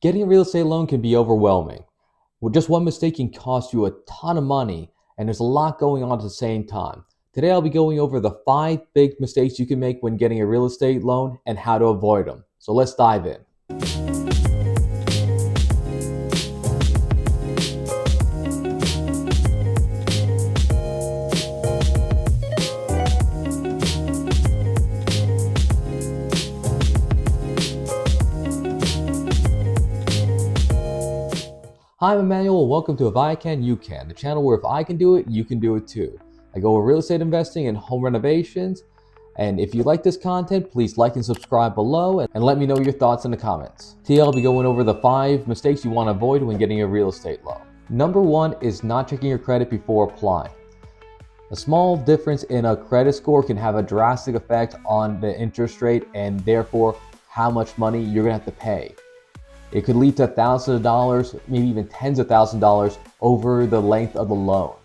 Getting a real estate loan can be overwhelming. Well, just one mistake can cost you a ton of money, and there's a lot going on at the same time. Today, I'll be going over the 5 big mistakes you can make when getting a real estate loan and how to avoid them. So let's dive in. Hi, I'm Emmanuel, and welcome to If I Can, You Can, the channel where if I can do it, you can do it too. I go over real estate investing and home renovations, and if you like this content, please like and subscribe below and let me know your thoughts in the comments. Today, I'll be going over the 5 mistakes you want to avoid when getting a real estate loan. Number 1 is not checking your credit before applying. A small difference in a credit score can have a drastic effect on the interest rate and therefore how much money you're gonna have to pay. It could lead to thousands of dollars, maybe even tens of thousands of dollars over the length of the loan.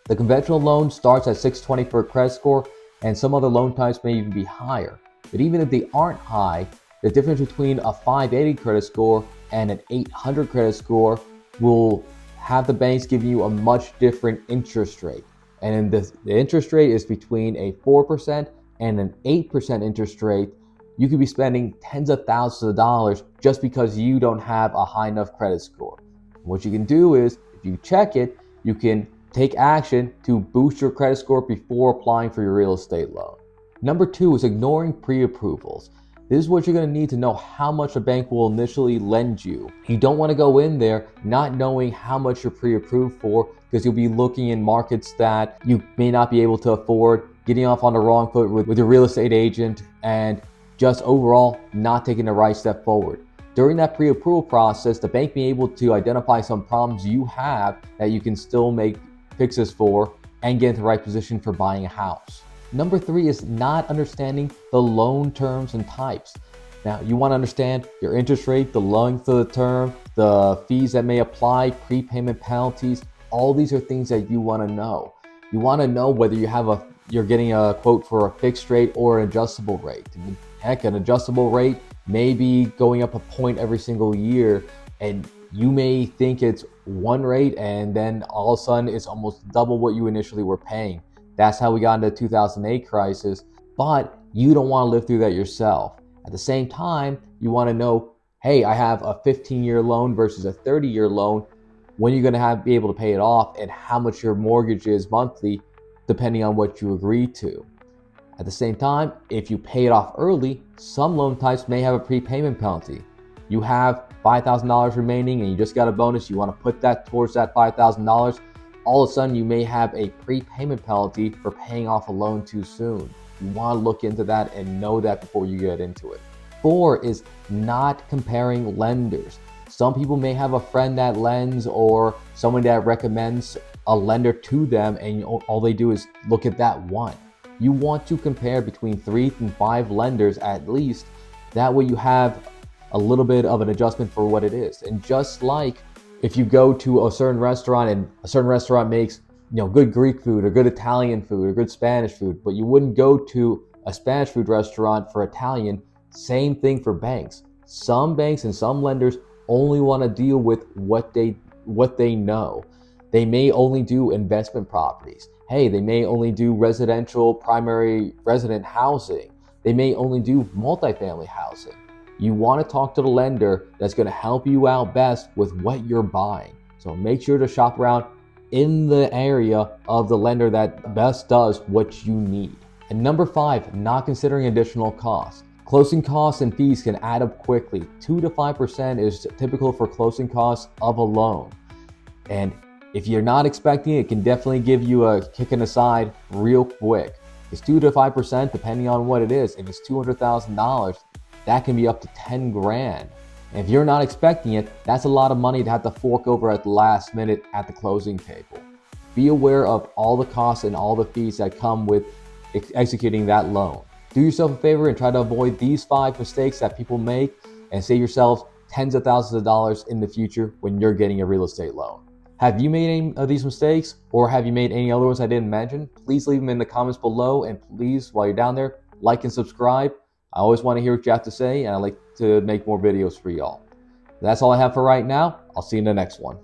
The conventional loan starts at 620 for a credit score, and some other loan types may even be higher. But even if they aren't high, the difference between a 580 credit score and an 800 credit score will have the banks giving you a much different interest rate. And the interest rate is between a 4% and an 8% interest rate. You could be spending tens of thousands of dollars just because you don't have a high enough credit score. What you can do is, if you check it, you can take action to boost your credit score before applying for your real estate loan. Number 2 is ignoring pre-approvals. This is what you're going to need to know how much a bank will initially lend you. You don't want to go in there not knowing how much you're pre-approved for, because you'll be looking in markets that you may not be able to afford, getting off on the wrong foot with your real estate agent, and just overall not taking the right step forward. During that pre-approval process, the bank may be able to identify some problems you have that you can still make fixes for and get into the right position for buying a house. Number 3 is not understanding the loan terms and types. Now, you want to understand your interest rate, the length of the term, the fees that may apply, prepayment penalties. All these are things that you want to know. You want to know whether you're getting a quote for a fixed rate or an adjustable rate. Heck, an adjustable rate may be going up a point every single year, and you may think it's one rate and then all of a sudden it's almost double what you initially were paying. That's how we got into the 2008 crisis, but you don't want to live through that yourself. At the same time, you want to know, hey, I have a 15-year loan versus a 30-year loan. When you're going to be able to pay it off and how much your mortgage is monthly, depending on what you agree to. At the same time, if you pay it off early, some loan types may have a prepayment penalty. You have $5,000 remaining and you just got a bonus, you want to put that towards that $5,000. All of a sudden, you may have a prepayment penalty for paying off a loan too soon. You want to look into that and know that before you get into it. 4 is not comparing lenders. Some people may have a friend that lends or someone that recommends a lender to them, and all they do is look at that one. You want to compare between 3 and 5 lenders at least. That way you have a little bit of an adjustment for what it is. And just like if you go to a certain restaurant and a certain restaurant makes good Greek food or good Italian food or good Spanish food, but you wouldn't go to a Spanish food restaurant for Italian, same thing for banks. Some banks and some lenders only want to deal with what they know. They may only do investment properties. Hey, they may only do residential primary resident housing. They may only do multifamily housing. You want to talk to the lender that's going to help you out best with what you're buying. So make sure to shop around in the area of the lender that best does what you need. And number 5, not considering additional costs. Closing costs and fees can add up quickly. 2 to 5% is typical for closing costs of a loan. And if you're not expecting it, it can definitely give you a kick in the side real quick. It's 2 to 5% depending on what it is. If it's $200,000, that can be up to 10 grand. And if you're not expecting it, that's a lot of money to have to fork over at the last minute at the closing table. Be aware of all the costs and all the fees that come with executing that loan. Do yourself a favor and try to avoid these 5 mistakes that people make and save yourselves tens of thousands of dollars in the future when you're getting a real estate loan. Have you made any of these mistakes, or have you made any other ones I didn't mention? Please leave them in the comments below, and please, while you're down there, like and subscribe. I always want to hear what you have to say, and I like to make more videos for y'all. That's all I have for right now. I'll see you in the next one.